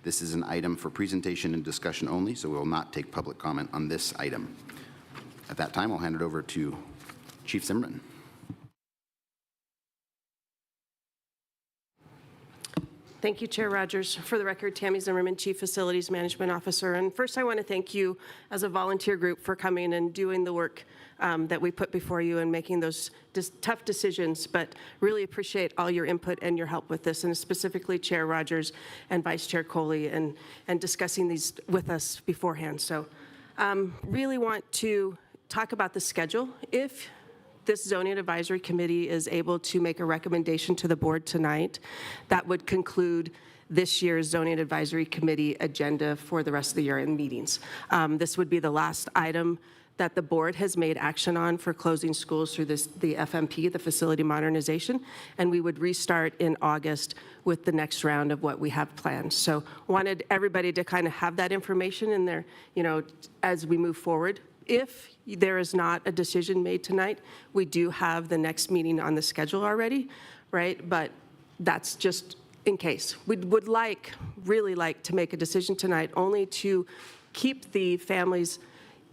This is an item for presentation and discussion only, so we will not take public comment on this item. At that time, I'll hand it over to Chief Zimmerman. Thank you, Chair Rogers. For the record, Tammy Zimmerman, Chief Facilities Management Officer. And first, I want to thank you as a volunteer group for coming and doing the work that we put before you and making those tough decisions, but really appreciate all your input and your help with this, and specifically Chair Rogers and Vice Chair Coley and discussing these with us beforehand. So really want to talk about the schedule. If this Zoning Advisory Committee is able to make a recommendation to the board tonight, that would conclude this year's Zoning Advisory Committee agenda for the rest of the year in meetings. This would be the last item that the board has made action on for closing schools through the FMP, the facility modernization, and we would restart in August with the next round of what we have planned. So wanted everybody to kind of have that information in there, as we move forward. If there is not a decision made tonight, we do have the next meeting on the schedule already, right? But that's just in case. We would really like to make a decision tonight, only to keep the families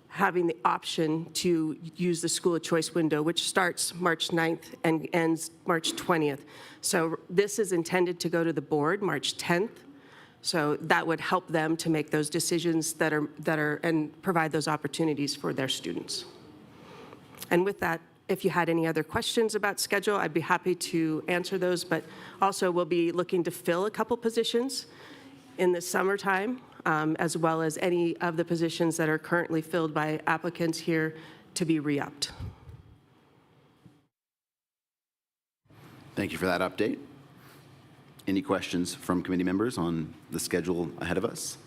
having the option to use the school of choice window, which starts March 9th and ends March 20th. So this is intended to go to the board March 10th. So that would help them to make those decisions that are and provide those opportunities for their students. And with that, if you had any other questions about schedule, I'd be happy to answer those, but also we'll be looking to fill a couple positions in the summertime, as well as any of the positions that are currently filled by applicants here to be re-upped. Thank you for that update. Any questions from committee members on the schedule ahead of us?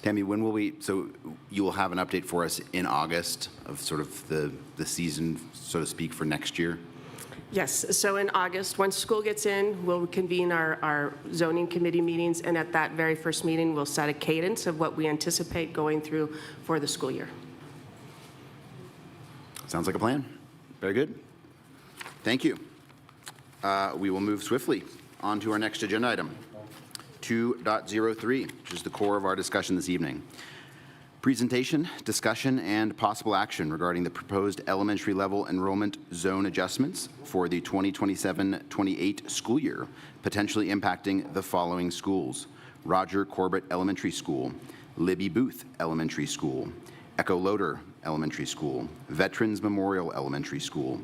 Tammy, when will so you will have an update for us in August of sort of the season, so to speak, for next year? Yes, so in August, once school gets in, we'll convene our zoning committee meetings, and at that very first meeting, we'll set a cadence of what we anticipate going through for the school year. Sounds like a plan. Very good. Thank you. We will move swiftly on to our next agenda item, 2.03, which is the core of our discussion this evening. Presentation, discussion, and possible action regarding the proposed elementary level enrollment zone adjustments for the 2027-28 school year, potentially impacting the following schools: Roger Corbett Elementary School, Libby Booth Elementary School, Echo Loader Elementary School, Veterans Memorial Elementary School,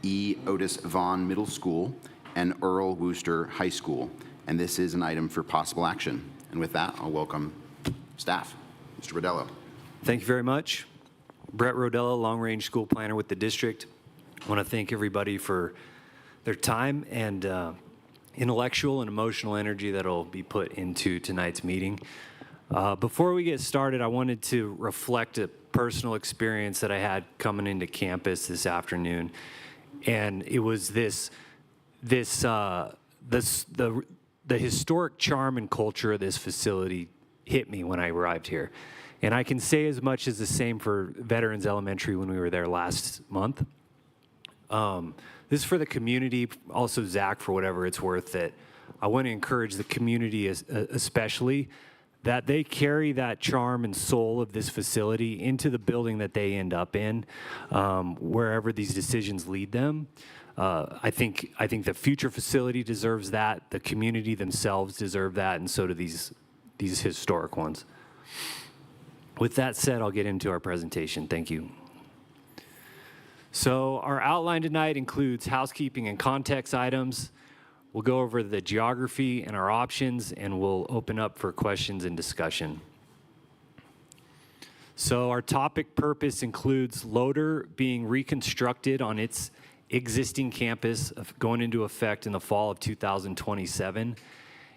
E. Otis Vaughn Middle School, and Earl Wooster High School. And this is an item for possible action. And with that, I'll welcome staff. Mr. Rodello. Thank you very much. Brett Rodello, long-range school planner with the district. I want to thank everybody for their time and intellectual and emotional energy that will be put into tonight's meeting. Before we get started, I wanted to reflect a personal experience that I had coming into campus this afternoon. And it was the historic charm and culture of this facility hit me when I arrived here. And I can say as much as the same for Veterans Elementary when we were there last month. This is for the community, also Zach, for whatever it's worth, that I want to encourage the community especially, that they carry that charm and soul of this facility into the building that they end up in, wherever these decisions lead them. I think the future facility deserves that, the community themselves deserve that, and so do these historic ones. With that said, I'll get into our presentation. Thank you. So our outline tonight includes housekeeping and context items. We'll go over the geography and our options, and we'll open up for questions and discussion. So our topic purpose includes Loader being reconstructed on its existing campus going into effect in the fall of 2027.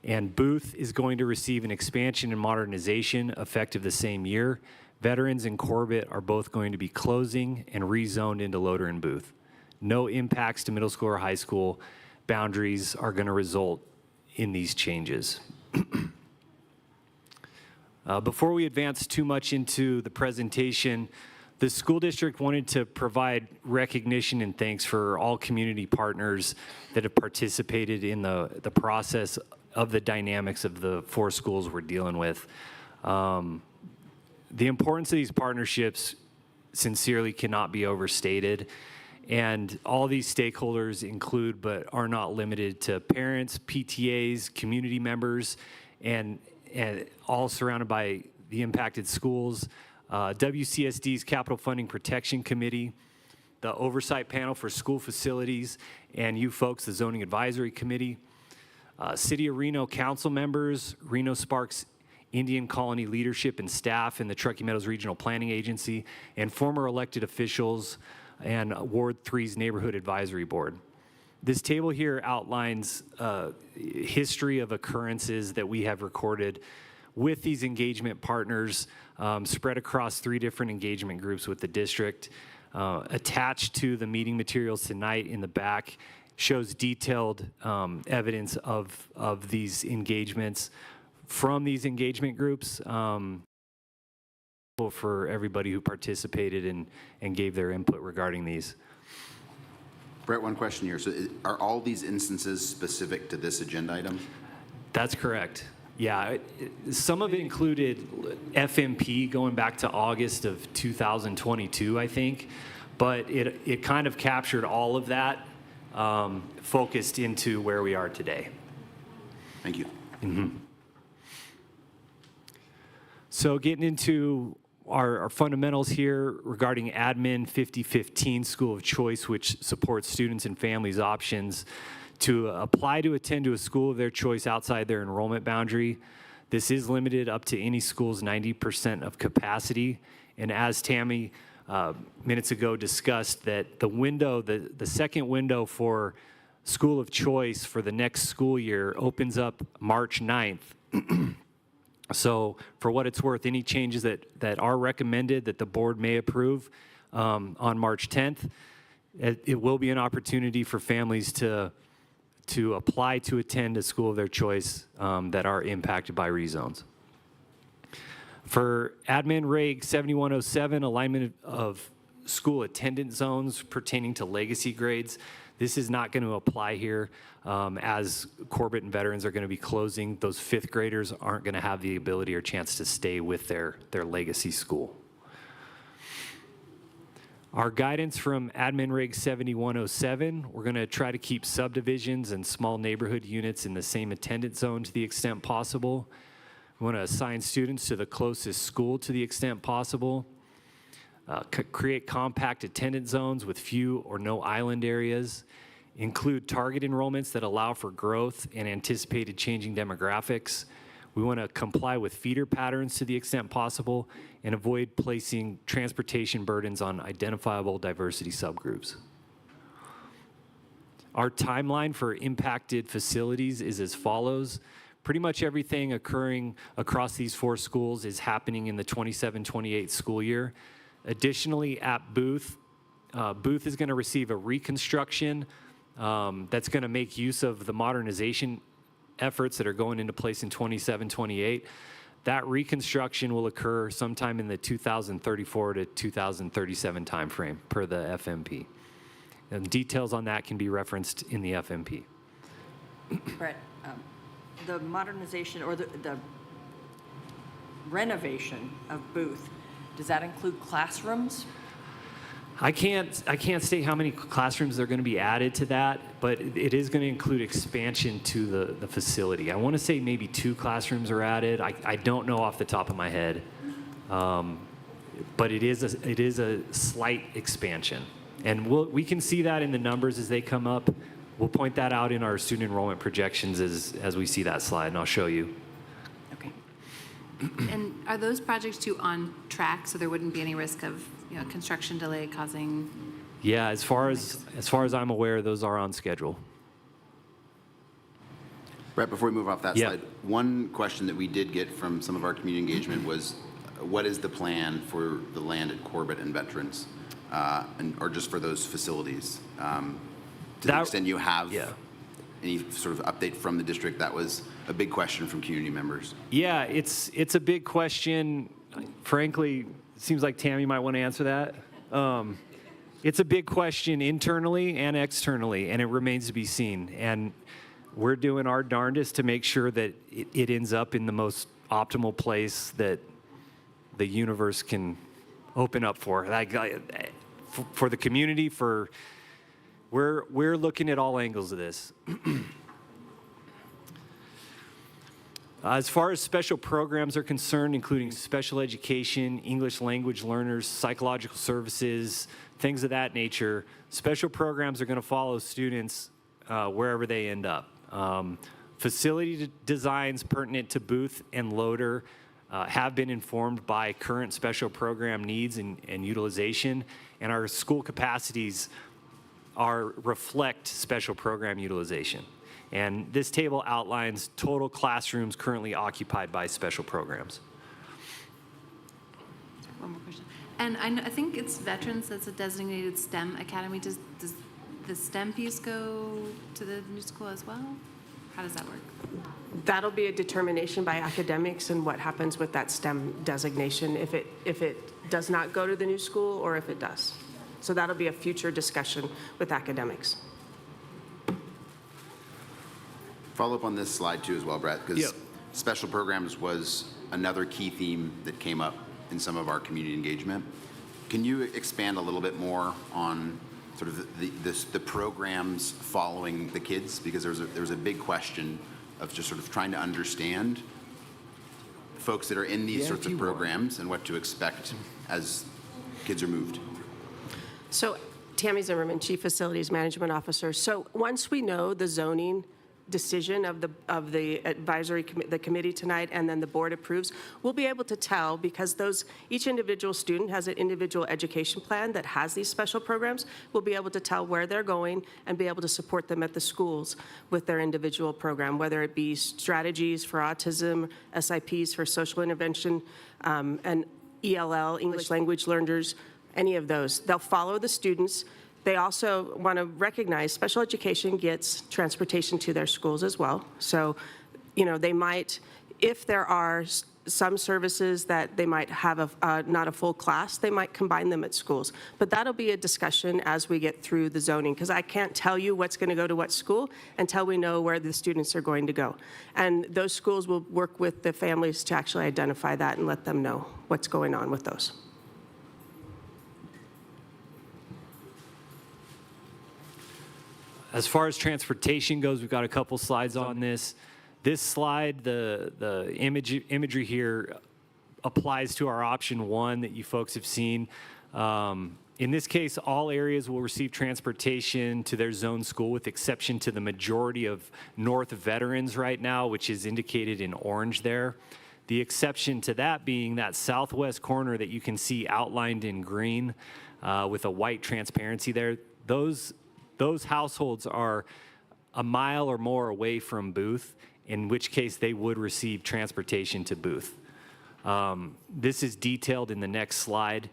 And Booth is going to receive an expansion and modernization effective the same year. Veterans and Corbett are both going to be closing and rezoned into Loader and Booth. No impacts to middle school or high school boundaries are going to result in these changes. Before we advance too much into the presentation, The school district wanted to provide recognition and thanks for all community partners that have participated in the process of the dynamics of the 4 schools we're dealing with. The importance of these partnerships sincerely cannot be overstated. And all these stakeholders include, but are not limited to, parents, PTAs, community members, and all surrounded by the impacted schools, WCSD's Capital Funding Protection Committee, the Oversight Panel for School Facilities, and you folks, the Zoning Advisory Committee, City of Reno Council members, Reno Sparks Indian Colony leadership and staff in the Truckee Meadows Regional Planning Agency, and former elected officials and Ward 3's Neighborhood Advisory Board. This table here outlines history of occurrences that we have recorded with these engagement partners spread across 3 different engagement groups with the district. Attached to the meeting materials tonight in the back shows detailed evidence of these engagements from these engagement groups for everybody who participated and gave their input regarding these. Brett, one question here. So are all these instances specific to this agenda item? That's correct. Yeah, some of it included FMP going back to August of 2022, I think, but it kind of captured all of that, focused into where we are today. Thank you. Mm-hmm. So getting into our fundamentals here regarding admin 5015 School of Choice, which supports students and families' options to apply to attend to a school of their choice outside their enrollment boundary. This is limited up to any school's 90% of capacity. And as Tammy minutes ago discussed, that the second window for school of choice for the next school year opens up March 9th. So for what it's worth, any changes that are recommended that the board may approve on March 10th, it will be an opportunity for families to apply to attend a school of their choice that are impacted by rezones. For Admin Reg 7107, alignment of school attendance zones pertaining to legacy grades, this is not going to apply here as Corbett and veterans are going to be closing. Those 5th graders aren't going to have the ability or chance to stay with their legacy school. Our guidance from Admin Reg 7107, we're going to try to keep subdivisions and small neighborhood units in the same attendance zone to the extent possible. We want to assign students to the closest school to the extent possible. Create compact attendance zones with few or no island areas. Include target enrollments that allow for growth and anticipated changing demographics. We want to comply with feeder patterns to the extent possible and avoid placing transportation burdens on identifiable diversity subgroups. Our timeline for impacted facilities is as follows. Pretty much everything occurring across these 4 schools is happening in the 27-28 school year. Additionally, at Booth is going to receive a reconstruction that's going to make use of the modernization efforts that are going into place in 27-28. That reconstruction will occur sometime in the 2034 to 2037 timeframe per the FMP. And details on that can be referenced in the FMP. Brett, the modernization or the renovation of Booth, does that include classrooms? I can't state how many classrooms are going to be added to that, but it is going to include expansion to the facility. I want to say maybe 2 classrooms are added. I don't know off the top of my head, but it is a slight expansion, and we can see that in the numbers as they come up. We'll point that out in our student enrollment projections as we see that slide, and I'll show you. Okay. And are those projects too on track, so there wouldn't be any risk of construction delay causing? Yeah, as far as I'm aware, those are on schedule. Brett, before we move off that Yeah. slide, one question that we did get from some of our community engagement was, what is the plan for the land at Corbett and veterans, or just for those facilities? To the extent you have any sort of update from the district, that was a big question from community members. Yeah, it's a big question. Frankly, seems like Tammy might want to answer that. It's a big question internally and externally, and it remains to be seen. And we're doing our darndest to make sure that it ends up in the most optimal place that the universe can open up for. For the community, we're looking at all angles of this. As far as special programs are concerned, including special education, English language learners, psychological services, things of that nature, special programs are going to follow students wherever they end up. Facility designs pertinent to booth and loader have been informed by current special program needs and utilization, and our school capacities reflect special program utilization. And this table outlines total classrooms currently occupied by special programs. One more question. And I think it's veterans that's a designated STEM academy. Does the STEM piece go to the new school as well? How does that work? That'll be a determination by academics and what happens with that STEM designation, if it does not go to the new school or if it does. So that'll be a future discussion with academics. Follow up on this slide too as well, Brett, because Yep. special programs was another key theme that came up in some of our community engagement. Can you expand a little bit more on sort of the programs following the kids? Because there was a big question of just sort of trying to understand folks that are in these sorts of programs and what to expect as kids are moved. So Tammy Zimmerman, Chief Facilities Management Officer. So once we know the zoning decision of the advisory the committee tonight, and then the board approves, we'll be able to tell, because each individual student has an individual education plan that has these special programs. We'll be able to tell where they're going and be able to support them at the schools with their individual program, whether it be strategies for autism, SIPs for social intervention, and ELL, English language learners, any of those. They'll follow the students. They also want to recognize special education gets transportation to their schools as well. So, they might, if there are some services that they might have not a full class, they might combine them at schools. But that'll be a discussion as we get through the zoning, because I can't tell you what's going to go to what school until we know where the students are going to go. And those schools will work with the families to actually identify that and let them know what's going on with those. As far as transportation goes, we've got a couple slides on this. This slide, the imagery here applies to our option 1 that you folks have seen. In this case, all areas will receive transportation to their zone school, with exception to the majority of North veterans right now, which is indicated in orange there. The exception to that being that southwest corner that you can see outlined in green with a white transparency there. Those households are a mile or more away from Booth, in which case they would receive transportation to Booth. This is detailed in the next slide.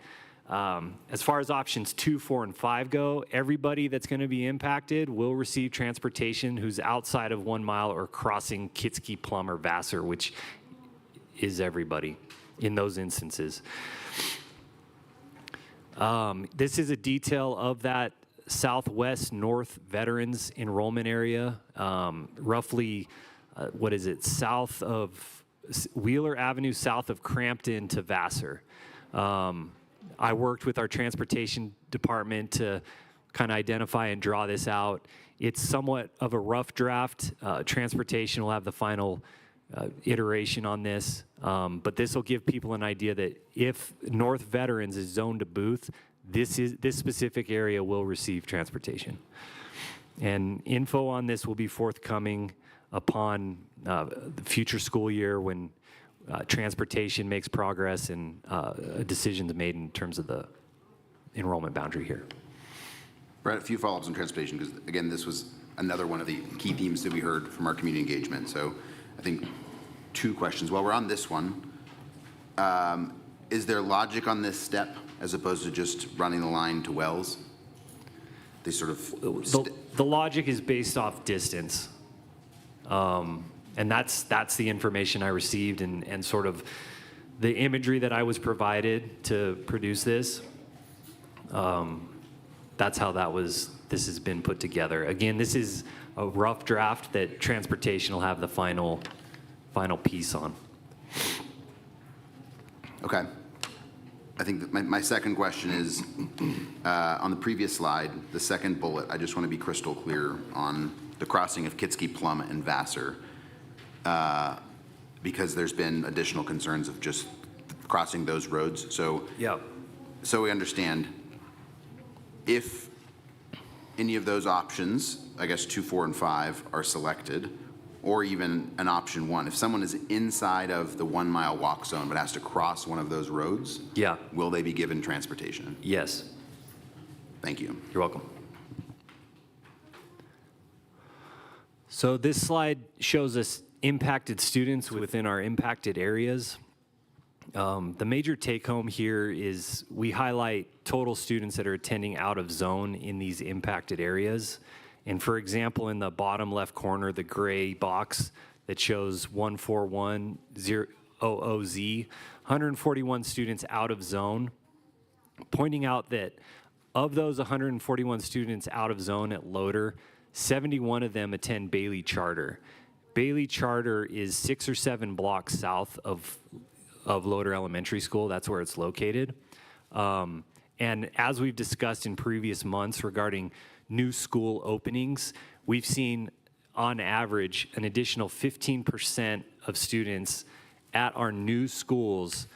As far as options 2, 4, and 5 go, everybody that's going to be impacted will receive transportation who's outside of 1 mile or crossing Kitsky, Plum, or Vassar, which is everybody in those instances. This is a detail of that Southwest North Veterans Enrollment Area, roughly, south of Wheeler Avenue, south of Crampton to Vassar. I worked with our transportation department to kind of identify and draw this out. It's somewhat of a rough draft. Transportation will have the final iteration on this, but this will give people an idea that if North Veterans is zoned to Booth, this specific area will receive transportation. And info on this will be forthcoming upon the future school year when transportation makes progress and a decision's made in terms of the enrollment boundary here. Brett, a few follow-ups on transportation, because again, this was another one of the key themes that we heard from our community engagement. So I think 2 questions. While we're on this one, is there logic on this step as opposed to just running the line to Wells? They sort of... The logic is based off distance. And that's the information I received, and sort of the imagery that I was provided to produce this, that's how this has been put together. Again, this is a rough draft that transportation will have the final piece on. Okay. I think that my second question is, on the previous slide, the second bullet, I just want to be crystal clear on the crossing of Kitsky, Plum, and Vassar, because there's been additional concerns of just crossing those roads. So, Yeah. so we understand, if any of those options, I guess 2, 4, and 5, are selected, or even an option 1, if someone is inside of the 1 mile walk zone but has to cross one of those roads, Yeah. will they be given transportation? Yes. Thank you. You're welcome. So this slide shows us impacted students within our impacted areas. The major take-home here is we highlight total students that are attending out of zone in these impacted areas. And for example, in the bottom left corner, the gray box that shows 14100Z, 141 students out of zone, pointing out that of those 141 students out of zone at Loader, 71 of them attend Bailey Charter. Bailey Charter is 6 or 7 blocks south of Loader Elementary School. That's where it's located. And as we've discussed in previous months regarding new school openings, we've seen on average an additional 15% of students at our new schools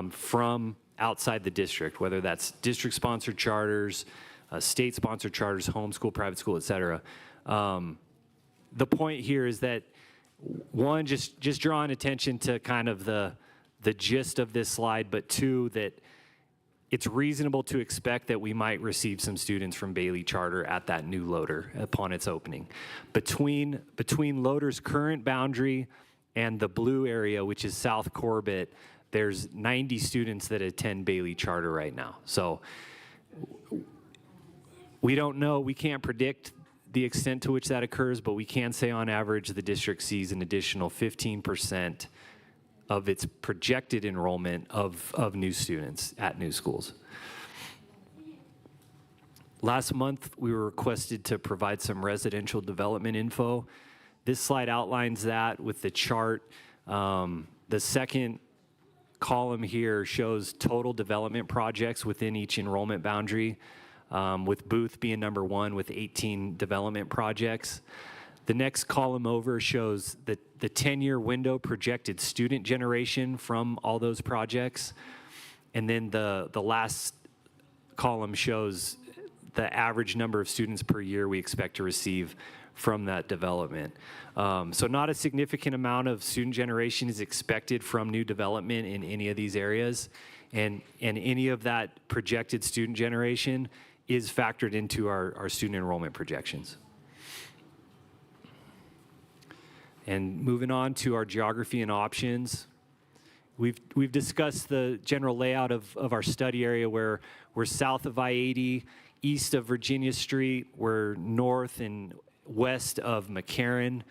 from outside the district, whether that's district-sponsored charters, state-sponsored charters, homeschool, private school, et cetera. The point here is that, one, just drawing attention to kind of the gist of this slide, but two, that it's reasonable to expect that we might receive some students from Bailey Charter at that new Loader upon its opening. Between Loader's current boundary and the blue area, which is South Corbett, there's 90 students that attend Bailey Charter right now. So we don't know, we can't predict the extent to which that occurs, but we can say on average the district sees an additional 15% of its projected enrollment of new students at new schools. Last month, we were requested to provide some residential development info. This slide outlines that with the chart. The second column here shows total development projects within each enrollment boundary, with Booth being number 1 with 18 development projects. The next column over shows the 10-year window projected student generation from all those projects. And then the last column shows the average number of students per year we expect to receive from that development. So not a significant amount of student generation is expected from new development in any of these areas. And any of that projected student generation is factored into our student enrollment projections. And moving on to our geography and options, we've discussed the general layout of our study area, where we're south of I-80, east of Virginia Street, we're north and west of McCarran,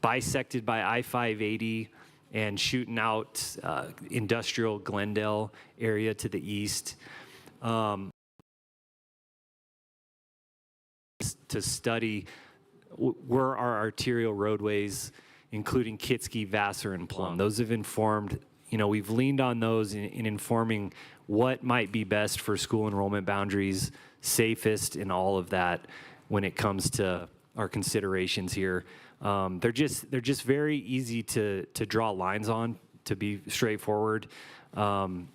bisected by I-580, and shooting out industrial Glendale area to the east. To study where our arterial roadways, including Kitsky, Vassar, and Plum. Those have informed, we've leaned on those in informing what might be best for school enrollment boundaries, safest, and all of that when it comes to our considerations here. They're just very easy to draw lines on, to be straightforward, and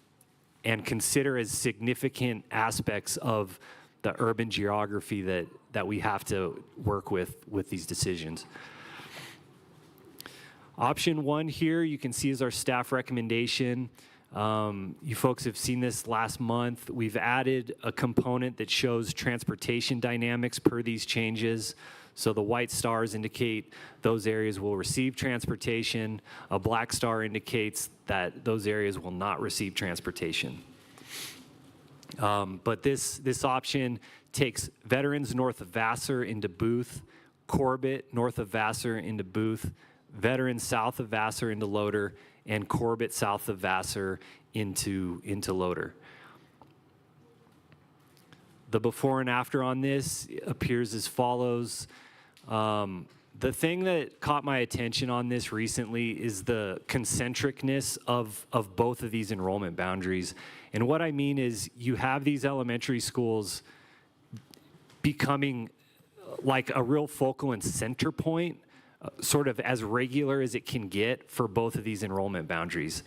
consider as significant aspects of the urban geography that we have to work with these decisions. Option 1 here, you can see, is our staff recommendation. You folks have seen this last month. We've added a component that shows transportation dynamics per these changes. So the white stars indicate those areas will receive transportation. A black star indicates that those areas will not receive transportation. But this option takes veterans north of Vassar into Booth, Corbett north of Vassar into Booth, Veterans south of Vassar into Loader, and Corbett south of Vassar into Loader. The before and after on this appears as follows. The thing that caught my attention on this recently is the concentricness of both of these enrollment boundaries. And what I mean is you have these elementary schools becoming like a real focal and center point, sort of as regular as it can get for both of these enrollment boundaries.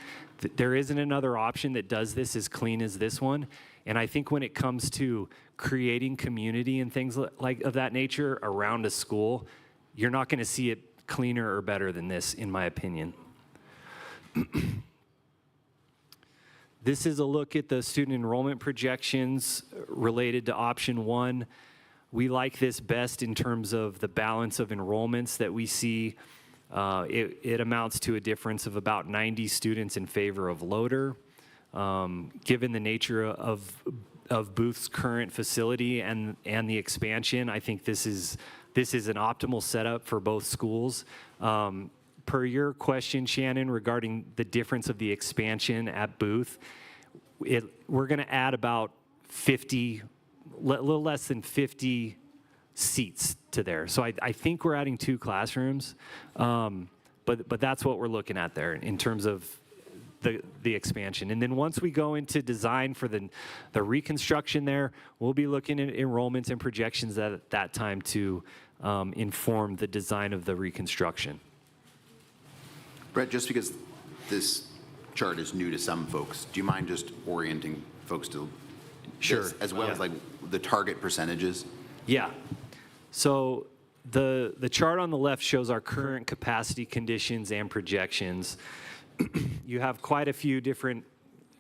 There isn't another option that does this as clean as this one. And I think when it comes to creating community and things like of that nature around a school, you're not going to see it cleaner or better than this, in my opinion. This is a look at the student enrollment projections related to option 1. We like this best in terms of the balance of enrollments that we see. It amounts to a difference of about 90 students in favor of Loader. Given the nature of Booth's current facility and the expansion, I think this is an optimal setup for both schools. Per your question, Shannon, regarding the difference of the expansion at Booth, we're going to add about 50, a little less than 50 seats to there. So I think we're adding 2 classrooms, but that's what we're looking at there in terms of the expansion. And then once we go into design for the reconstruction there, we'll be looking at enrollments and projections at that time to inform the design of the reconstruction. Brett, just because this chart is new to some folks, do you mind just orienting folks to Sure. this, as well as like the target percentages? Yeah. So the chart on the left shows our current capacity conditions and projections. You have quite a few different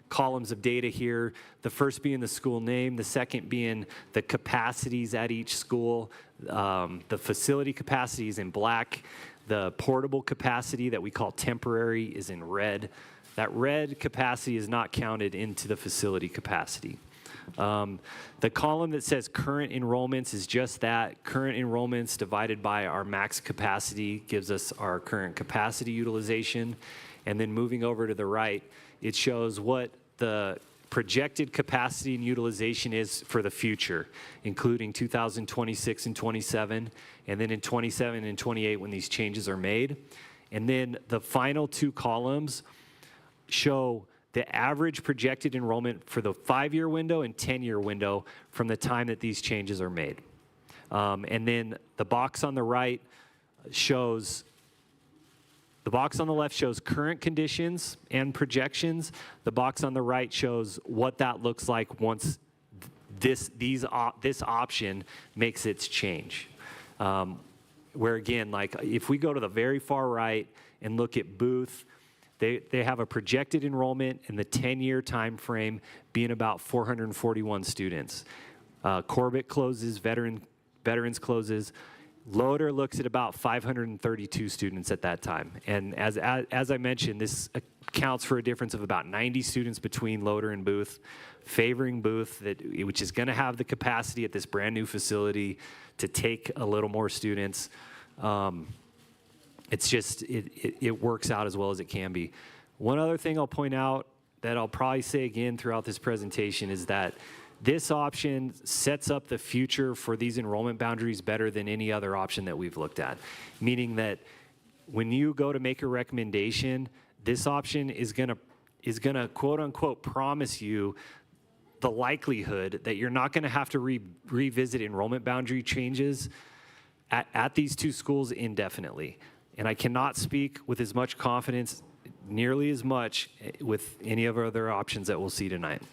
columns of data here. The first being the school name, the second being the capacities at each school. The facility capacity is in black. The portable capacity that we call temporary is in red. That red capacity is not counted into the facility capacity. The column that says current enrollments is just that. Current enrollments divided by our max capacity gives us our current capacity utilization. And then moving over to the right, it shows what the projected capacity and utilization is for the future, including 2026 and 27, and then in 27 and 28 when these changes are made. And then the final 2 columns show the average projected enrollment for the 5-year window and 10-year window from the time that these changes are made. And then the box on the right shows, the box on the left shows current conditions and projections. The box on the right shows what that looks like once this option makes its change. Where again, like if we go to the very far right and look at Booth, they have a projected enrollment in the 10-year time frame being about 441 students. Corbett closes, Veterans closes. Loader looks at about 532 students at that time. And as I mentioned, this accounts for a difference of about 90 students between Loader and Booth, favoring Booth, which is going to have the capacity at this brand new facility to take a little more students. It's just, it works out as well as it can be. One other thing I'll point out that I'll probably say again throughout this presentation is that this option sets up the future for these enrollment boundaries better than any other option that we've looked at. Meaning that when you go to make a recommendation, this option is gonna quote unquote promise you the likelihood that you're not gonna have to revisit enrollment boundary changes at these 2 schools indefinitely. And I cannot speak with as much confidence, nearly as much, with any of our other options that we'll see tonight.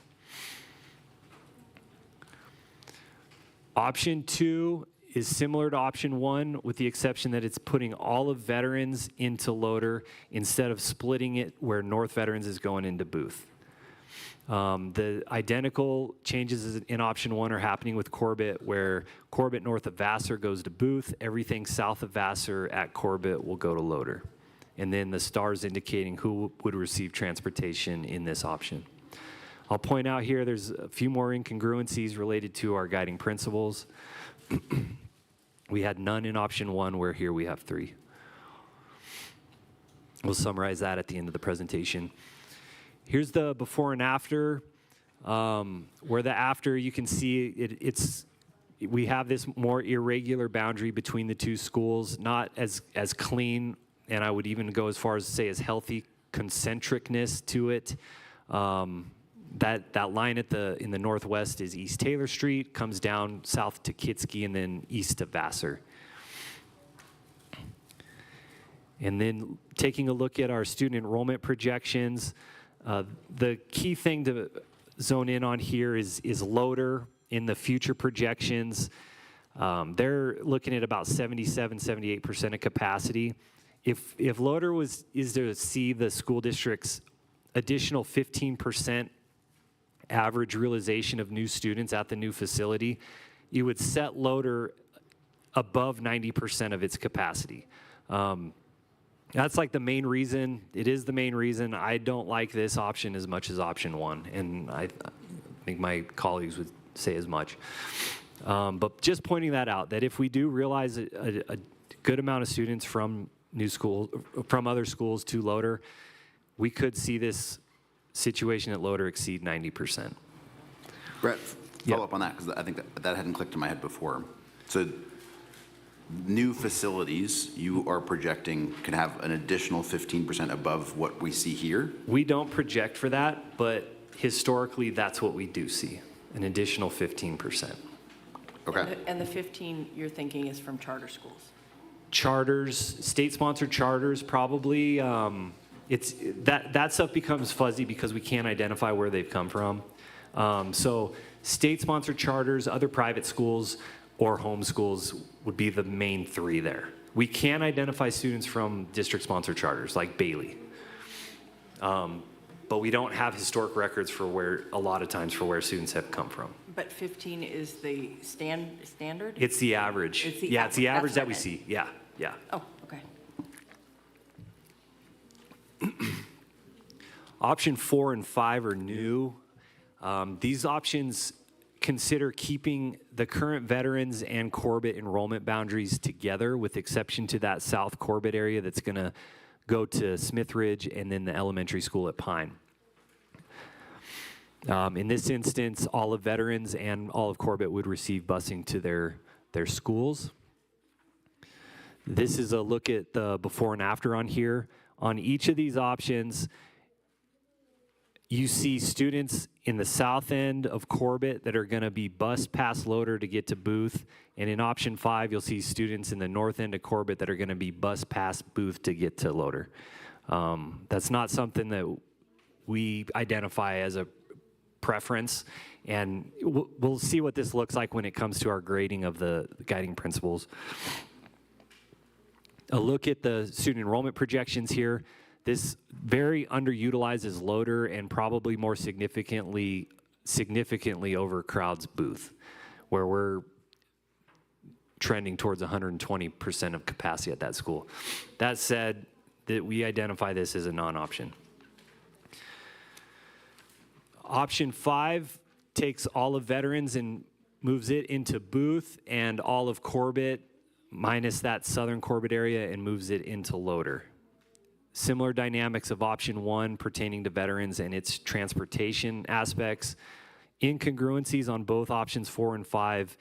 Option 2 is similar to option 1 with the exception that it's putting all of Veterans into Loader instead of splitting it where North Veterans is going into Booth. The identical changes in option 1 are happening with Corbett, where Corbett north of Vassar goes to Booth. Everything south of Vassar at Corbett will go to Loader. And then the stars indicating who would receive transportation in this option. I'll point out here there's a few more incongruencies related to our guiding principles. We had none in option 1, where here we have 3. We'll summarize that at the end of the presentation. Here's the before and after, where the after, you can see we have this more irregular boundary between the two schools, not as clean, and I would even go as far as to say as healthy concentricness to it. That line in the northwest is East Taylor Street, comes down south to Kitsky, and then east to Vassar. And then taking a look at our student enrollment projections, the key thing to zone in on here is Loader in the future projections. They're looking at about 77-78% of capacity. If Loader is to see the school district's additional 15% average realization of new students at the new facility, you would set Loader above 90% of its capacity. That's like the main reason. It is the main reason I don't like this option as much as option one, and I think my colleagues would say as much. But just pointing that out, that if we do realize a good amount of students from other schools to Loader, we could see this situation at Loader exceed 90%. Brett, follow up on that, because I think that hadn't clicked in my head before. So new facilities you are projecting can have an additional 15% above what we see here? We don't project for that, but historically that's what we do see, an additional 15%. Okay. And the 15 you're thinking is from charter schools? Charters, state-sponsored charters, probably. That stuff becomes fuzzy because we can't identify where they've come from. So state-sponsored charters, other private schools, or homeschools would be the main three there. We can identify students from district-sponsored charters like Bailey. But we don't have historic records for a lot of times for where students have come from. But 15 is the standard? It's the average. It's the it's the average average. that we see. Yeah. Oh, okay. Option 4 and 5 are new. These options consider keeping the current Veterans and Corbett enrollment boundaries together, with exception to that South Corbett area that's going to go to Smith Ridge and then the elementary school at Pine. In this instance, all of Veterans and all of Corbett would receive busing to their schools. This is a look at the before and after on here. On each of these options, you see students in the south end of Corbett that are going to be bused past Loader to get to Booth. And in option 5, you'll see students in the north end of Corbett that are going to be bused past Booth to get to Loader. That's not something that we identify as a preference. And we'll see what this looks like when it comes to our grading of the guiding principles. A look at the student enrollment projections here. This very underutilizes Loader and probably more significantly overcrowds Booth, where we're trending towards 120% of capacity at that school. That said, that we identify this as a non-option. Option 5 takes all of Veterans and moves it into Booth, and all of Corbett minus that southern Corbett area and moves it into Loader. Similar dynamics of option 1 pertaining to Veterans and its transportation aspects. Incongruencies on both options 4 and 5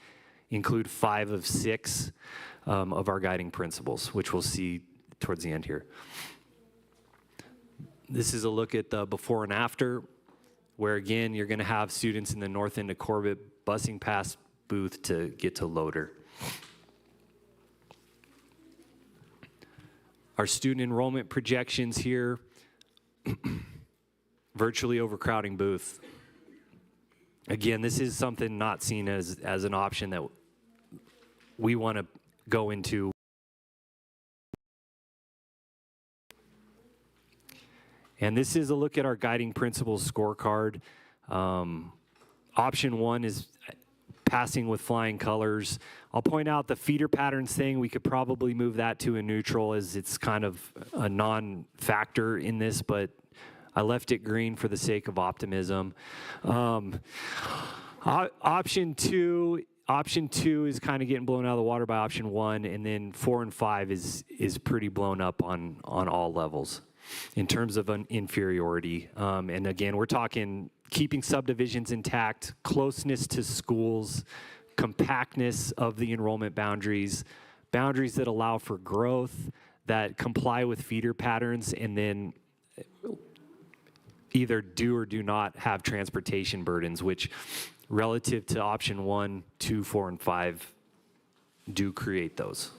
include 5 of 6 of our guiding principles, which we'll see towards the end here. This is a look at the before and after, where again, you're gonna have students in the north end of Corbett busing past Booth to get to Loader. Our student enrollment projections here, virtually overcrowding Booth. Again, this is something not seen as an option that we want to go into. And this is a look at our guiding principles scorecard. Option 1 is passing with flying colors. I'll point out the feeder patterns thing, we could probably move that to a neutral, as it's kind of a non-factor in this, but I left it green for the sake of optimism. Option two is kind of getting blown out of the water by option 1, and then 4 and 5 is pretty blown up on all levels. in terms of an inferiority. And again, we're talking keeping subdivisions intact, closeness to schools, compactness of the enrollment boundaries, boundaries that allow for growth, that comply with feeder patterns, and then either do or do not have transportation burdens, which relative to option 1, 2, 4, and 5 do create those.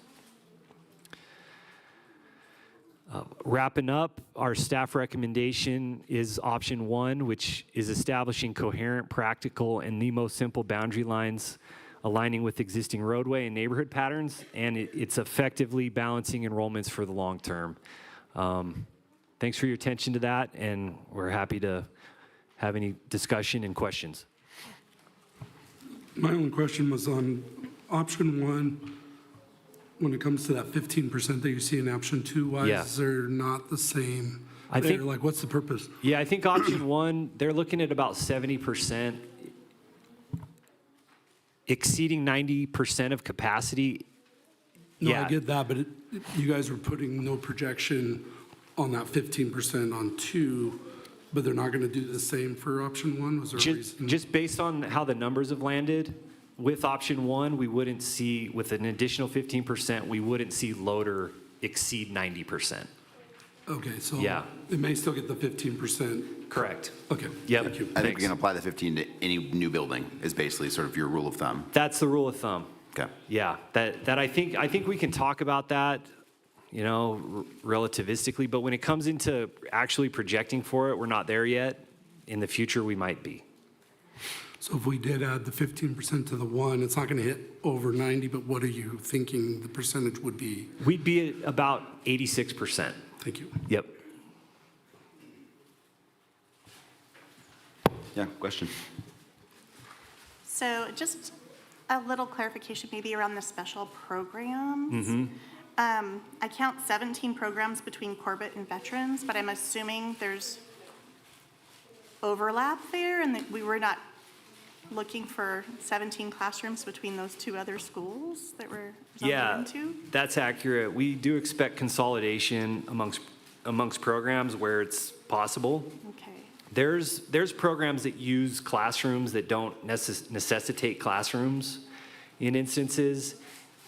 Wrapping up, our staff recommendation is option 1, which is establishing coherent, practical, and the most simple boundary lines aligning with existing roadway and neighborhood patterns, and it's effectively balancing enrollments for the long term. Thanks for your attention to that, and we're happy to have any discussion and questions. My only question was on option 1, when it comes to that 15% that you see in option 2, why Yeah. is there not the same I there? think- Like, what's the purpose? Yeah, I think option 1, they're looking at about 70%. Exceeding 90% of capacity. No, Yeah. I get that, but you guys were putting no projection on that 15% on 2, but they're not going to do the same for option 1? Was there a reason? Just based on how the numbers have landed, with option 1, we wouldn't see, with an additional 15%, we wouldn't see loader exceed 90%. Okay, so Yeah. it may still get the 15%. Correct. Okay, Yep. thank you. I think Thanks. we can apply the 15 to any new building is basically sort of your rule of thumb. That's the rule of thumb. Okay. Yeah, that I think we can talk about that, you know, relativistically, but when it comes into actually projecting for it, we're not there yet. In the future, we might be. So if we did add the 15% to the 1, it's not going to hit over 90, but what are you thinking the percentage would be? We'd be at about 86%. Thank you. Yep. Yeah, question. So just a little clarification maybe around the special programs. Mm-hmm. I count 17 programs between Corbett and veterans, but I'm assuming there's overlap there and that we were not looking for 17 classrooms between those 2 other schools that we're zoned Yeah, into? that's accurate. We do expect consolidation amongst programs where it's possible. Okay. There's programs that use classrooms that don't necessitate classrooms in instances,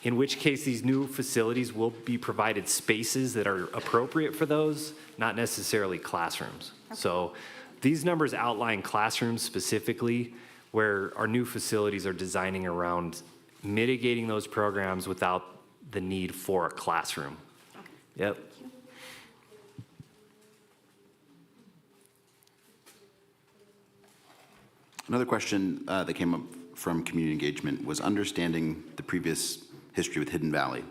in which case these new facilities will be provided spaces that are appropriate for those, not necessarily classrooms. So these numbers outline classrooms specifically where our new facilities are designing around mitigating those programs without the need for a classroom. Yep. Another question that came up from community engagement was understanding the previous history with Hidden Valley.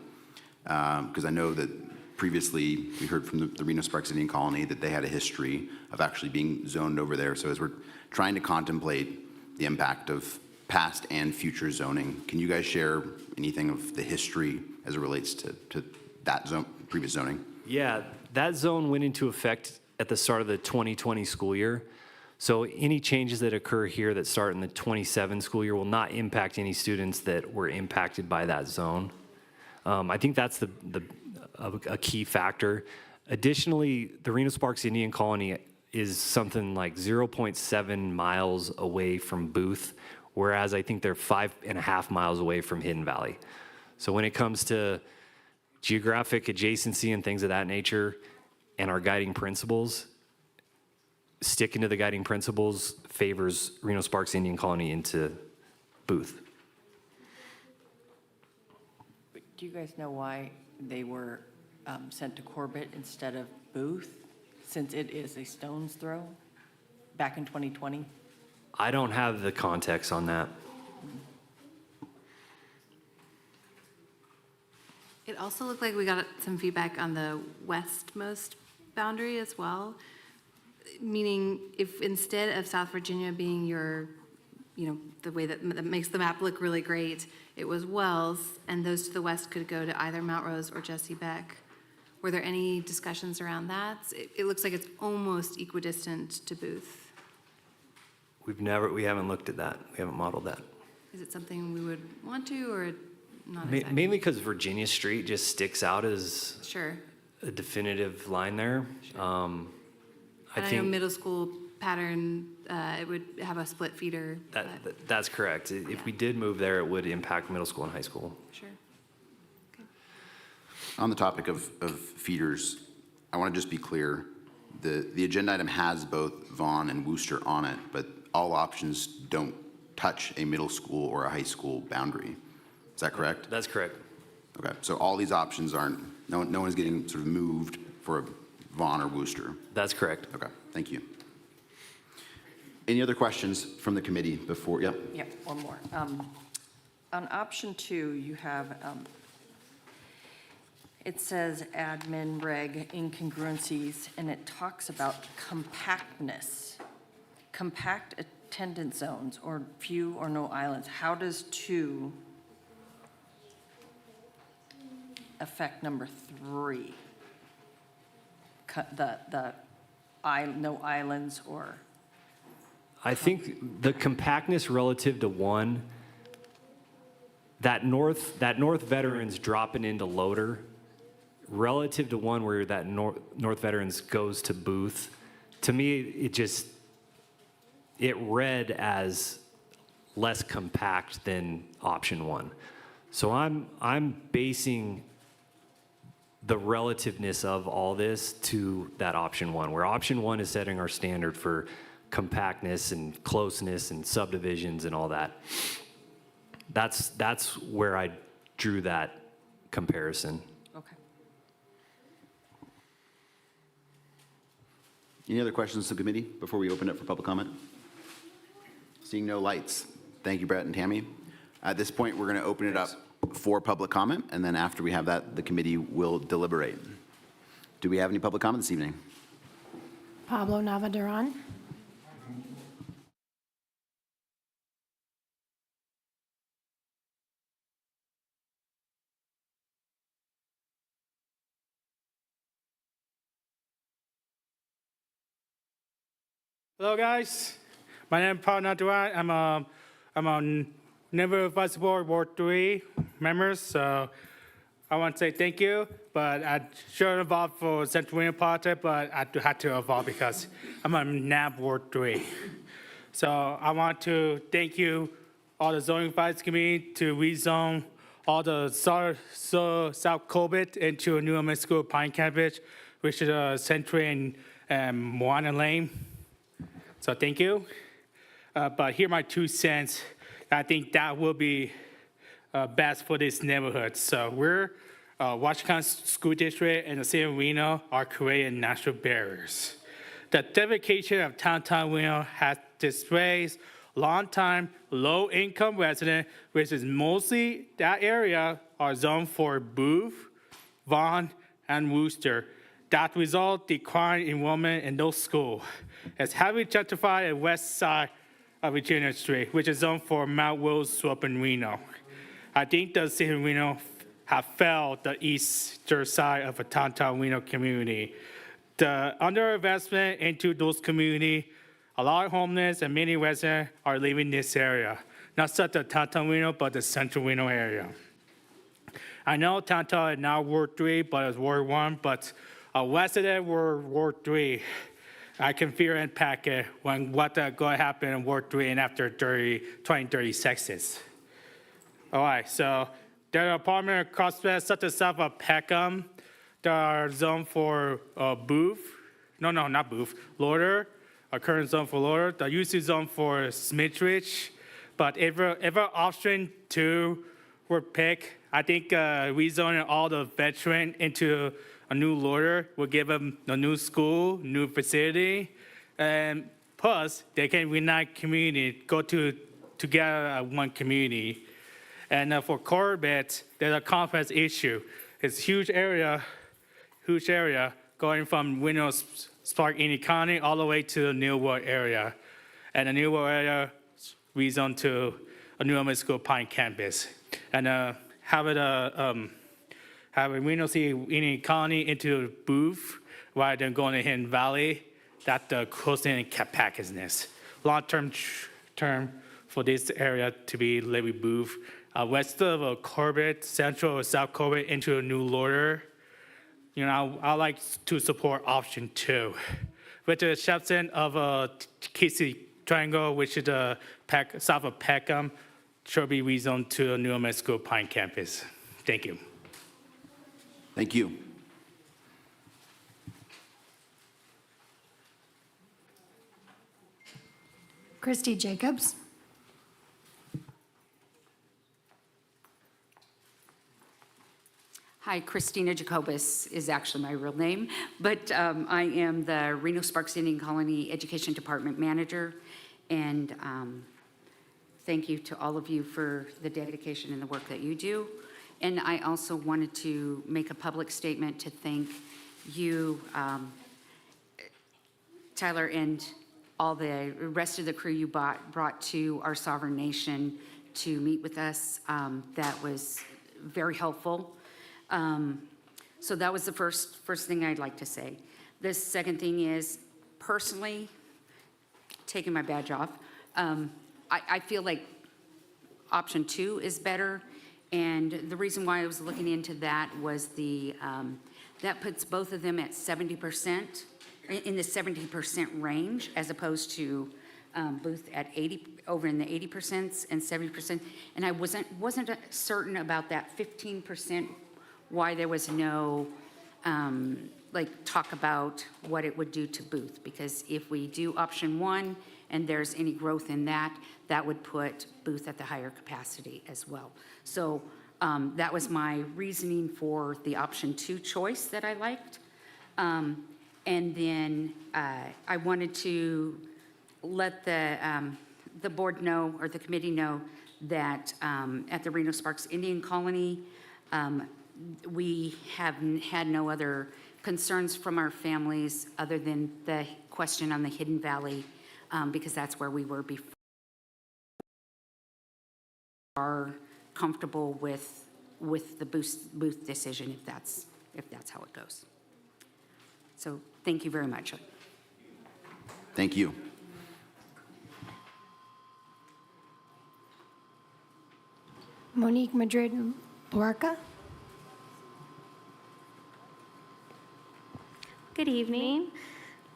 Because I know that previously we heard from the Reno-Sparks Indian Colony that they had a history of actually being zoned over there. So as we're trying to contemplate the impact of past and future zoning, can you guys share anything of the history as it relates to that zone, previous zoning? Yeah, that zone went into effect at the start of the 2020 school year. So any changes that occur here that start in the 27 school year will not impact any students that were impacted by that zone. I think that's a key factor. Additionally, the Reno-Sparks Indian Colony is something like 0.7 miles away from Booth, whereas I think they're 5.5 miles away from Hidden Valley. So when it comes to geographic adjacency and things of that nature and our guiding principles, sticking to the guiding principles favors Reno-Sparks Indian Colony into Booth. Do you guys know why they were sent to Corbett instead of Booth, since it is a stone's throw back in 2020? I don't have the context on that. It also looked like we got some feedback on the westmost boundary as well. Meaning, if instead of South Virginia being your, the way that makes the map look really great, it was Wells, and those to the west could go to either Mount Rose or Jesse Beck. Were there any discussions around that? It looks like it's almost equidistant to Booth. We haven't looked at that. We haven't modeled that. Is it something we would want to, or not exactly? Mainly because Virginia Street just sticks out as Sure. a definitive line there. And I know middle school pattern, it would have a split feeder. but- That's correct. If we did move there, it would impact middle school and high school. Sure. On the topic of feeders, I want to just be clear. The agenda item has both Vaughan and Worcester on it, but all options don't touch a middle school or a high school boundary. Is that correct? That's correct. Okay, so all these options aren't, no one is getting sort of moved for Vaughan or Worcester. That's correct. Okay, thank you. Any other questions from the committee before, yep? Yep, one more. On option 2, you have, it says admin reg incongruencies, and it talks about compactness. Compact attendance zones or few or no islands. How does 2 affect number 3? No islands or, I think the compactness relative to 1, that north veterans dropping into Loader, relative to 1 where that north veterans goes to Booth, to me, it read as less compact than option 1. So I'm basing the relativeness of all this to that option 1, where option 1 is setting our standard for compactness and closeness and subdivisions and all that. That's where I drew that comparison. okay. Any other questions to the committee before we open it for public comment? Seeing no lights. Thank you, Brett and Tammy. At this point, we're going to open it up for public comment, and then after we have that, the committee will deliberate. Do we have any public comment this evening? Pablo Navaduran. Hello, guys. My name is Paul Navaduran. I'm a Neighborhood Vice Board Ward 3 member, so I want to say thank you. But I should involved for Central Winter Project, but I had to involve because I'm a NAB Ward 3. So I want to thank you, all the zoning advisory committee, to rezone all the South Corbett into a new elementary school, Pine Cabbage, which is Century and Moana Lane. So thank you. But here are my 2 cents. I think that will be best for this neighborhood. So we're Washington School District and the city of Reno are creating natural barriers. The dedication of downtown Reno has displaced long-time low-income residents, which is mostly that area are zoned for Booth, Vaughan, and Worcester. That result decline enrollment in those schools. It's heavily gentrified at west side of Virginia Street, which is zoned for Mount Wills, Swope, and Reno. I think the city of Reno have failed the eastern side of the downtown Reno community. The underinvestment into those communities, a lot of homeless and many residents are leaving this area. Not just the downtown Reno, but the central Reno area. I know downtown is now Ward 3, but it's Ward 1, but residents were Ward 3. I can fear and pack it when what's going to happen in Ward 3 and after 2036. All right, so there are apartment across such as south of Peckham. There are zoned for Booth. No, not Booth. Lauder, a current zone for Lauder. The UC zone for Smithridge. But if option 2 were picked, I think rezoning all the veterans into a new Lauder will give them a new school, new facility, and plus they can unite community, go together as one community. And for Corbett, there's a complex issue. It's huge area going from Windows Spark Indian County all the way to the New World area. And the New World area rezoned to a new elementary school, Pine Campus. And having Reno City Indian County into Booth rather than going to Hidden Valley, that's the closing and compactness. Long-term for this area to be Levy Booth. West of Corbett, central or South Corbett into a new Lauder. I like to support option 2, with the exception of Casey Triangle, which is south of Peckham, should be rezoned to a New Middle School Pine campus. Thank you. Thank you. Christy Jacobs. Hi, Christina Jacobus is actually my real name, but I am the Reno Sparks Indian Colony Education Department Manager, and thank you to all of you for the dedication and the work that you do. And I also wanted to make a public statement to thank you, Tyler, and all the rest of the crew you brought to our sovereign nation to meet with us. That was very helpful. So that was the first thing I'd like to say. The second thing is, personally, taking my badge off, I feel like option 2 is better. And the reason why I was looking into that was that puts both of them at 70%, in the 70% range, as opposed to Booth at 80, over in the 80% and 70%. And I wasn't certain about that 15%, why there was no talk about what it would do to Booth. Because if we do option 1 and there's any growth in that, that would put Booth at the higher capacity as well. So that was my reasoning for the option 2 choice that I liked. And then I wanted to let the board know, or the committee know, that at the Reno Sparks Indian Colony, we have had no other concerns from our families other than the question on the Hidden Valley, because that's where we were before. Are comfortable with the Booth decision, if that's how it goes. So thank you very much. Thank you. Monique Madrid Lorca. Good evening.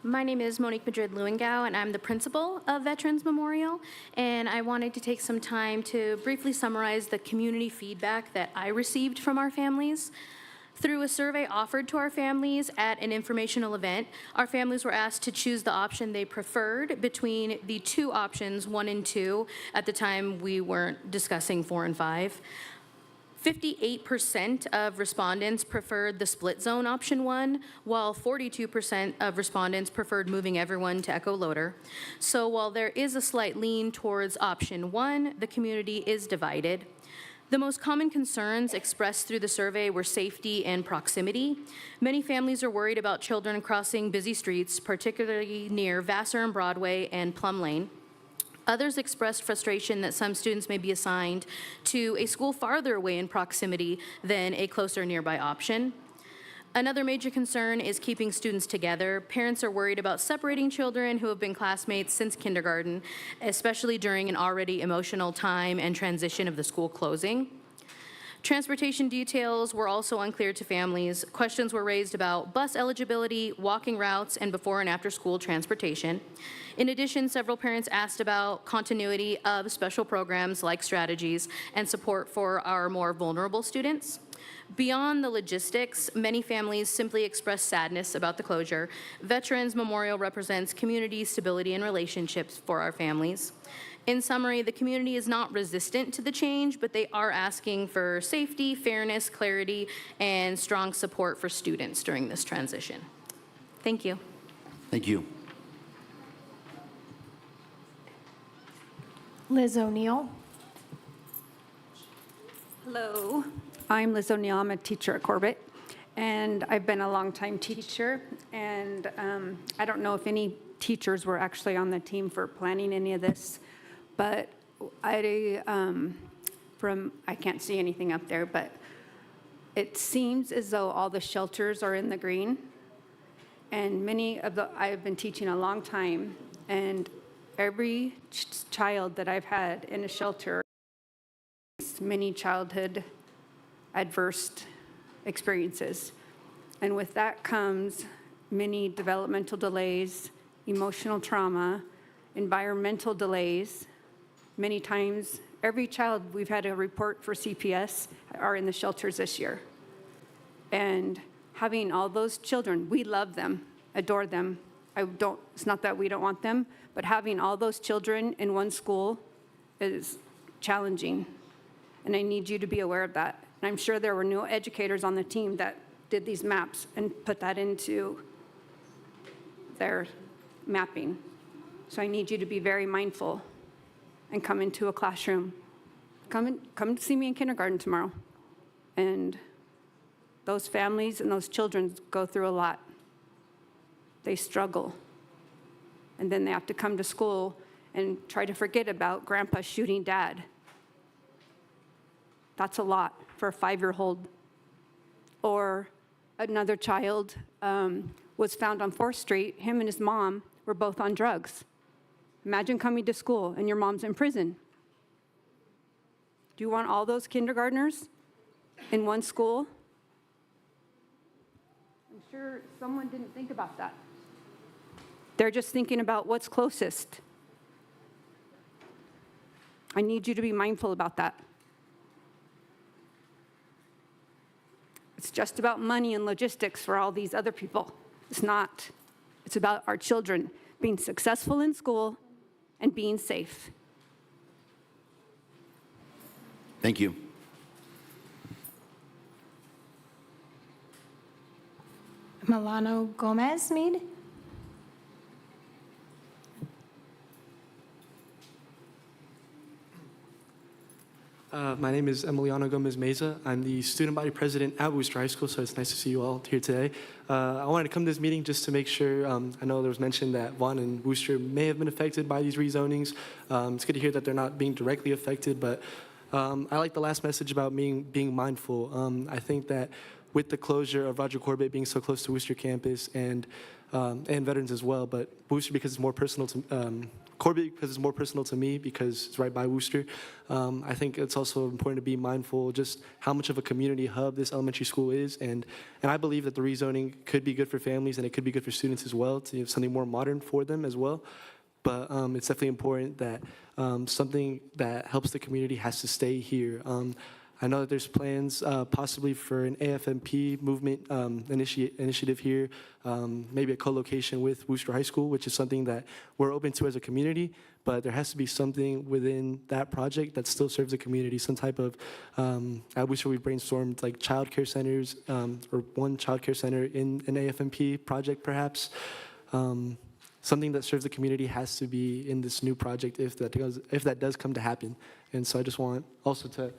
My name is Monique Madrid Lewingau, and I'm the principal of Veterans Memorial. And I wanted to take some time to briefly summarize the community feedback that I received from our families. Through a survey offered to our families at an informational event, our families were asked to choose the option they preferred between the 2 options, 1 and 2. At the time, we weren't discussing 4 and 5. 58% of respondents preferred the split zone option 1, while 42% of respondents preferred moving everyone to Echo Loader. So while there is a slight lean towards option 1, the community is divided. The most common concerns expressed through the survey were safety and proximity. Many families are worried about children crossing busy streets, particularly near Vassar and Broadway and Plum Lane. Others expressed frustration that some students may be assigned to a school farther away in proximity than a closer nearby option. Another major concern is keeping students together. Parents are worried about separating children who have been classmates since kindergarten, especially during an already emotional time and transition of the school closing. Transportation details were also unclear to families. Questions were raised about bus eligibility, walking routes, and before and after school transportation. In addition, several parents asked about continuity of special programs like strategies and support for our more vulnerable students. Beyond the logistics, many families simply expressed sadness about the closure. Veterans Memorial represents community stability and relationships for our families. In summary, the community is not resistant to the change, but they are asking for safety, fairness, clarity, and strong support for students during this transition. Thank you. Thank you. Liz O'Neill. Hello, I'm Liz O'Neill. I'm a teacher at Corbett, and I've been a longtime teacher, and I don't know if any teachers were actually on the team for planning any of this, but I can't see anything up there, but it seems as though all the shelters are in the green, and I've been teaching a long time, and every child that I've had in a shelter, many childhood adverse experiences. And with that comes many developmental delays, emotional trauma, environmental delays. Many times, every child we've had a report for CPS are in the shelters this year. And having all those children, we love them, adore them. It's not that we don't want them, but having all those children in one school is challenging. And I need you to be aware of that. And I'm sure there were new educators on the team that did these maps and put that into their mapping. So I need you to be very mindful and come into a classroom. Come see me in kindergarten tomorrow. And those families and those children go through a lot. They struggle. And then they have to come to school and try to forget about grandpa shooting dad. That's a lot for a 5-year-old. Or another child was found on 4th Street. Him and his mom were both on drugs. Imagine coming to school and your mom's in prison. Do you want all those kindergartners in one school? I'm sure someone didn't think about that. They're just thinking about what's closest. I need you to be mindful about that. It's just about money and logistics for all these other people. It's not. It's about our children being successful in school and being safe. Thank you. Milano Gomez Mead. My name is Emiliano Gomez Meza. I'm the student body president at Worcester High School, so it's nice to see you all here today. I wanted to come to this meeting just to make sure, I know there was mention that Vaughan and Worcester may have been affected by these rezonings. It's good to hear that they're not being directly affected, but I like the last message about being mindful. I think that with the closure of Roger Corbett being so close to Worcester campus and veterans as well, but Worcester because it's more personal to Corbett because it's more personal to me because it's right by Worcester. I think it's also important to be mindful just how much of a community hub this elementary school is, and I believe that the rezoning could be good for families and it could be good for students as well to have something more modern for them as well. But it's definitely important that something that helps the community has to stay here. I know that there's plans possibly for an AFMP movement initiative here, maybe a co-location with Worcester High School, which is something that we're open to as a community, but there has to be something within that project that still serves the community, some type of, at Worcester we brainstormed like child care centers or one child care center in an AFMP project perhaps. Something that serves the community has to be in this new project if that does come to happen. And so I just want also to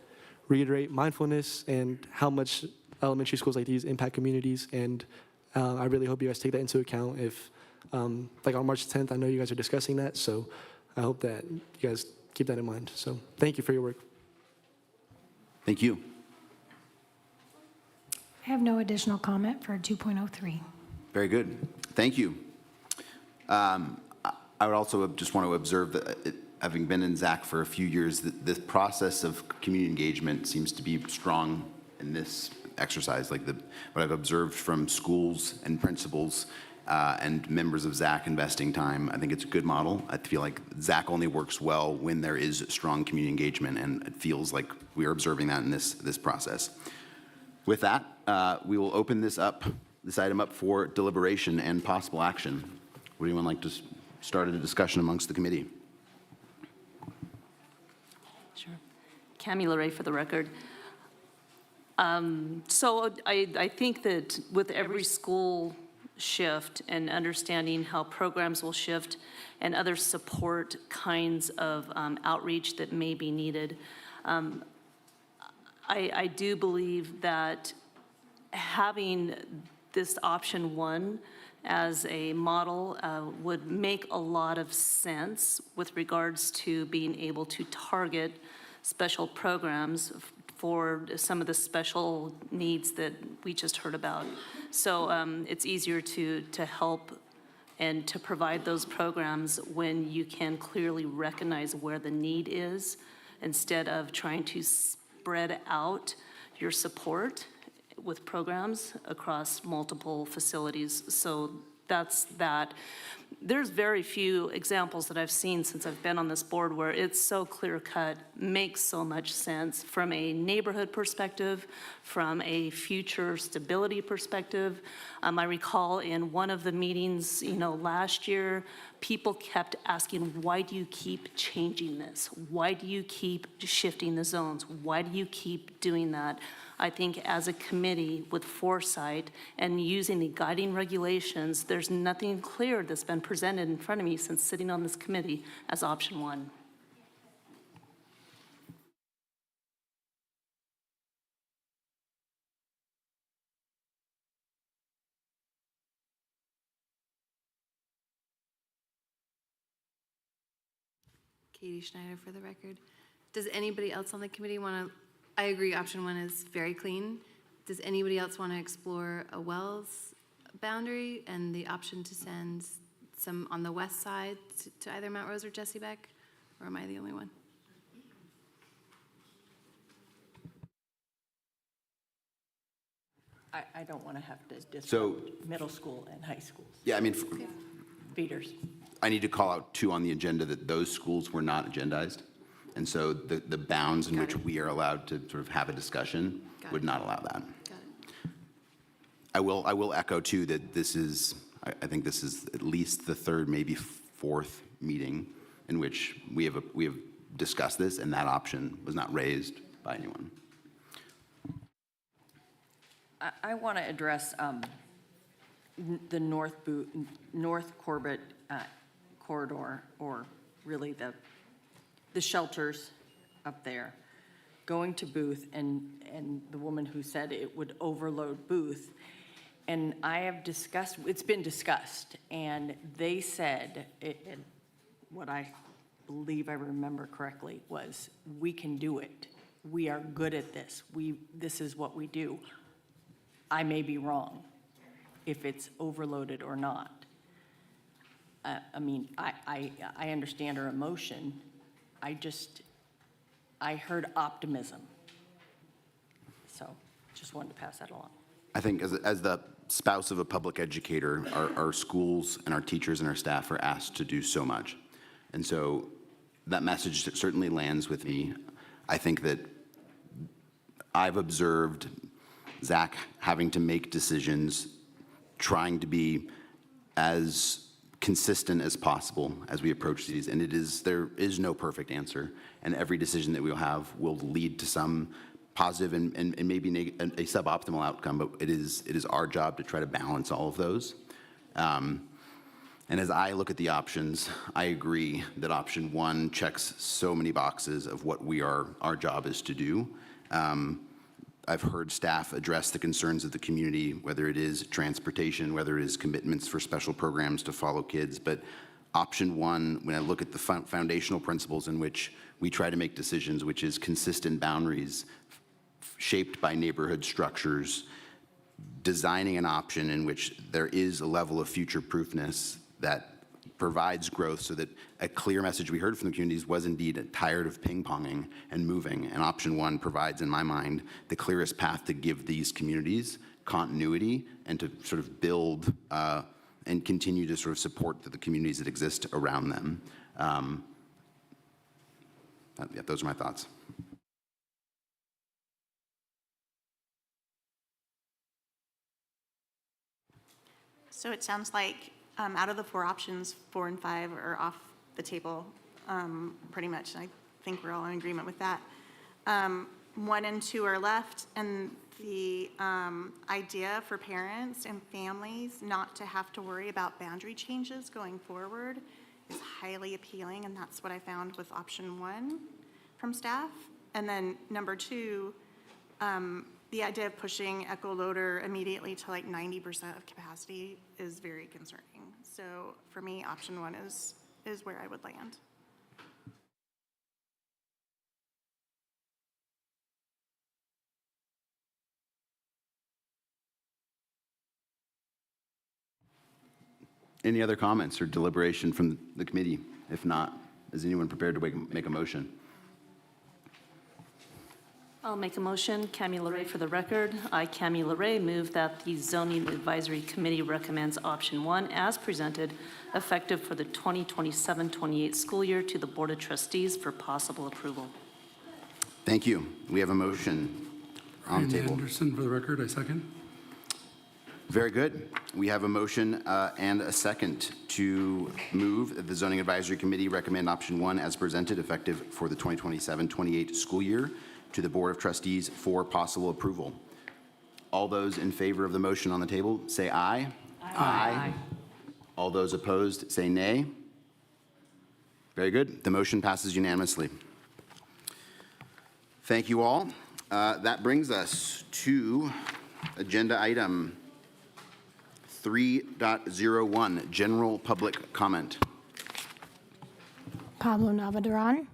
reiterate mindfulness and how much elementary schools like these impact communities. And I really hope you guys take that into account if, like on March 10th, I know you guys are discussing that. So I hope that you guys keep that in mind. So thank you for your work. Thank you. I have no additional comment for 2.03. Very good. Thank you. I would also just want to observe that having been in ZAC for a few years, the process of community engagement seems to be strong in this exercise. Like what I've observed from schools and principals and members of ZAC investing time, I think it's a good model. I feel like ZAC only works well when there is strong community engagement, and it feels like we are observing that in this process. With that, we will open this item up for deliberation and possible action. Would anyone like to start a discussion amongst the committee? Sure. Cami LaRae for the record. So I think that with every school shift and understanding how programs will shift and other support kinds of outreach that may be needed, I do believe that having this option one as a model would make a lot of sense with regards to being able to target special programs for some of the special needs that we just heard about. So it's easier to help and to provide those programs when you can clearly recognize where the need is instead of trying to spread out your support with programs across multiple facilities. So that's that. There's very few examples that I've seen since I've been on this board where it's so clear-cut, makes so much sense from a neighborhood perspective, from a future stability perspective. I recall in one of the meetings, last year, people kept asking, why do you keep changing this? Why do you keep shifting the zones? Why do you keep doing that? I think as a committee with foresight and using the guiding regulations, there's nothing clear that's been presented in front of me since sitting on this committee as option one. Katie Schneider for the record. Does anybody else on the committee want to, I agree, option one is very clean. Does anybody else want to explore a Wells boundary and the option to send some on the west side to either Mount Rose or Jessie Beck? Or am I the only one? I don't want to have to So- disrupt middle school and high schools. Yeah, I mean, Feeders. I need to call out two on the agenda that those schools were not agendized. And so the bounds in which we are allowed to sort of have a discussion would not allow that. Got it. I will echo too that this is, I think this is at least the third, maybe fourth meeting in which we have discussed this, and that option was not raised by anyone. I want to address the North Corbett corridor, or really the shelters up there, going to Booth, and the woman who said it would overload Booth. And I have discussed, it's been discussed, and they said, what I believe I remember correctly was, we can do it. We are good at this. This is what we do. I may be wrong if it's overloaded or not. I mean, I understand her emotion. I heard optimism. So just wanted to pass that along. I think as the spouse of a public educator, our schools and our teachers and our staff are asked to do so much. And so that message certainly lands with me. I think that I've observed Zach having to make decisions, trying to be as consistent as possible as we approach these. And there is no perfect answer. And every decision that we'll have will lead to some positive and maybe a suboptimal outcome, but it is our job to try to balance all of those. And as I look at the options, I agree that option one checks so many boxes of what our job is to do. I've heard staff address the concerns of the community, whether it is transportation, whether it is commitments for special programs to follow kids. But option one, when I look at the foundational principles in which we try to make decisions, which is consistent boundaries shaped by neighborhood structures, designing an option in which there is a level of future-proofness that provides growth, so that a clear message we heard from the communities was indeed tired of ping-ponging and moving. And option one provides, in my mind, the clearest path to give these communities continuity and to sort of build and continue to sort of support the communities that exist around them. Yeah, those are my thoughts. So it sounds like out of the four options, 4 and 5 are off the table pretty much. I think we're all in agreement with that. 1 and 2 are left, and the idea for parents and families not to have to worry about boundary changes going forward is highly appealing, and that's what I found with option 1 from staff. And then number 2, the idea of pushing Echo Loader immediately to like 90% of capacity is very concerning. So for me, option 1 is where I would land. Any other comments or deliberation from the committee? If not, is anyone prepared to make a motion? I'll make a motion. Cami LaRae for the record. I, Cami LaRae, move that the Zoning Advisory Committee recommends option 1 as presented, effective for the 2027-28 school year, to the Board of Trustees for possible approval. Thank you. We have a motion on the Brian table. Anderson for the record, I second. Very good. We have a motion and a second to move that the Zoning Advisory Committee recommend option 1 as presented, effective for the 2027-28 school year, to the Board of Trustees for possible approval. All those in favor of the motion on the table, say aye. Aye. All those opposed, say nay. Very good. The motion passes unanimously. Thank you all. That brings us to agenda item 3.01, general public comment. Pablo Navaduran.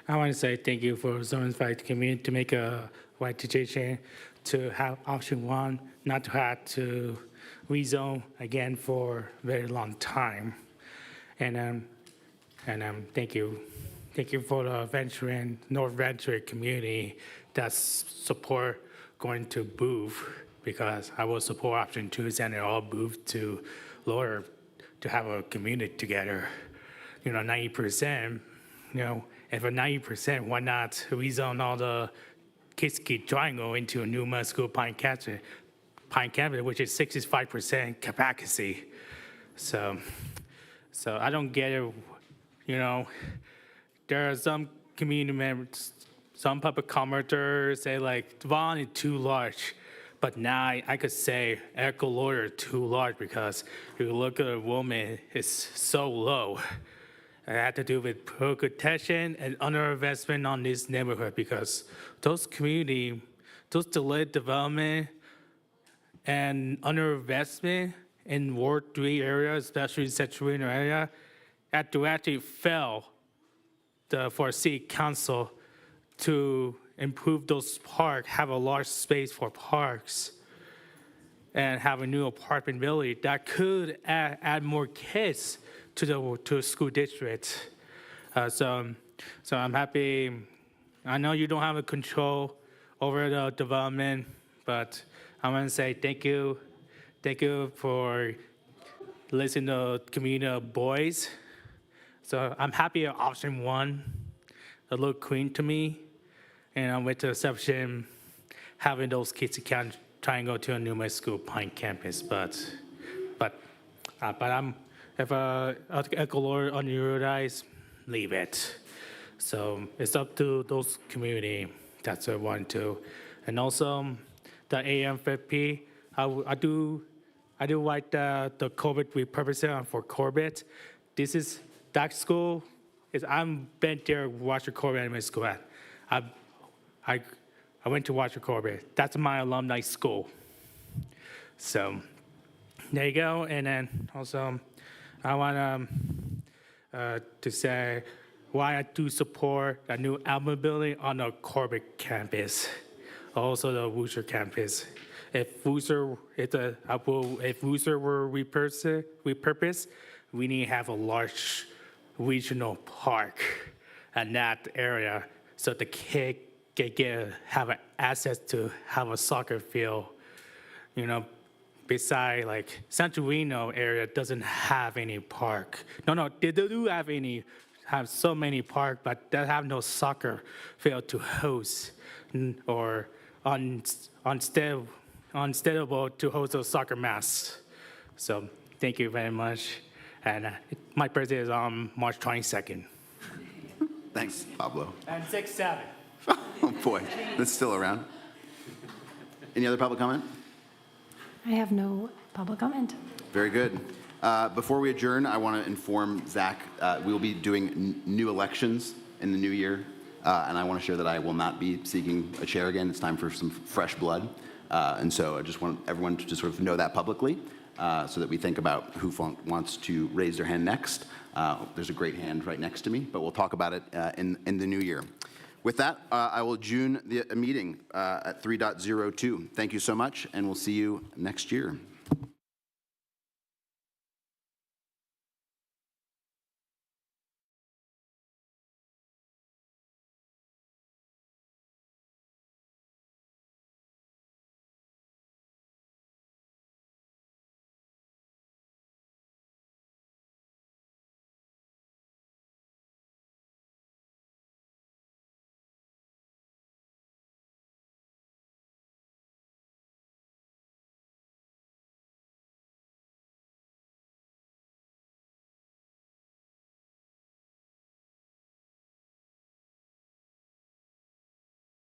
I want to say thank you for Zoning Advisory Committee to make a right decision to have option 1, not to have to rezone again for a very long time. And thank you. Thank you for the North Venture community that support going to booth, because I will support option 2 and they all booth to lower, to have a community together. 90%, if a 90%, why not rezone all the Kiski Triangle into a new middle school Pine Cabinet, which is 65% capacity. So I don't get it. There are some community members, some public commenters say like Vaughn is too large, but now I could say Echo Lawyer too large, because if you look at a woman, it's so low. It had to do with protection and underinvestment on this neighborhood, because those community, those delayed development and underinvestment in Ward 3 area, especially Central area, had to actually fail for city council to improve those parks, have a large space for parks, and have a new apartment building that could add more kids to the school district. So I'm happy. I know you don't have a control over the development, but I want to say thank you. Thank you for listening to the community of boys. So I'm happy at option 1, a little clean to me. And I'm with the exception having those kids who can't try and go to a new middle school Pine campus. But I'm, if a color on your eyes, leave it. So it's up to those community. That's what I want to. And also the AM50, I do like the Corbett repurposing for Corbett. That school is, I'm been there, Washer Corbett Elementary School at. I went to Washer Corbett. That's my alumni school. So there you go. And then also, I want to say why I do support a new album building on the Corbett campus, also the Wooster campus. If Wooster were repurposed, we need to have a large regional park in that area so the kid can have access to have a soccer field. Beside like Santo Reno area doesn't have any park. No, they do have so many parks, but they have no soccer field to host or unstable to host a soccer match. So thank you very much. And my birthday is on March 22nd. Thanks, Pablo. And 6-7. Oh, boy. That's still around. Any other public comment? I have no public comment. Very good. Before we adjourn, I want to inform Zach, we will be doing new elections in the new year, and I want to share that I will not be seeking a chair again. It's time for some fresh blood. And so I just want everyone to just sort of know that publicly, so that we think about who wants to raise their hand next. There's a great hand right next to me, but we'll talk about it in the new year. With that, I will adjourn the meeting at 3.02. Thank you so much, and we'll see you next year.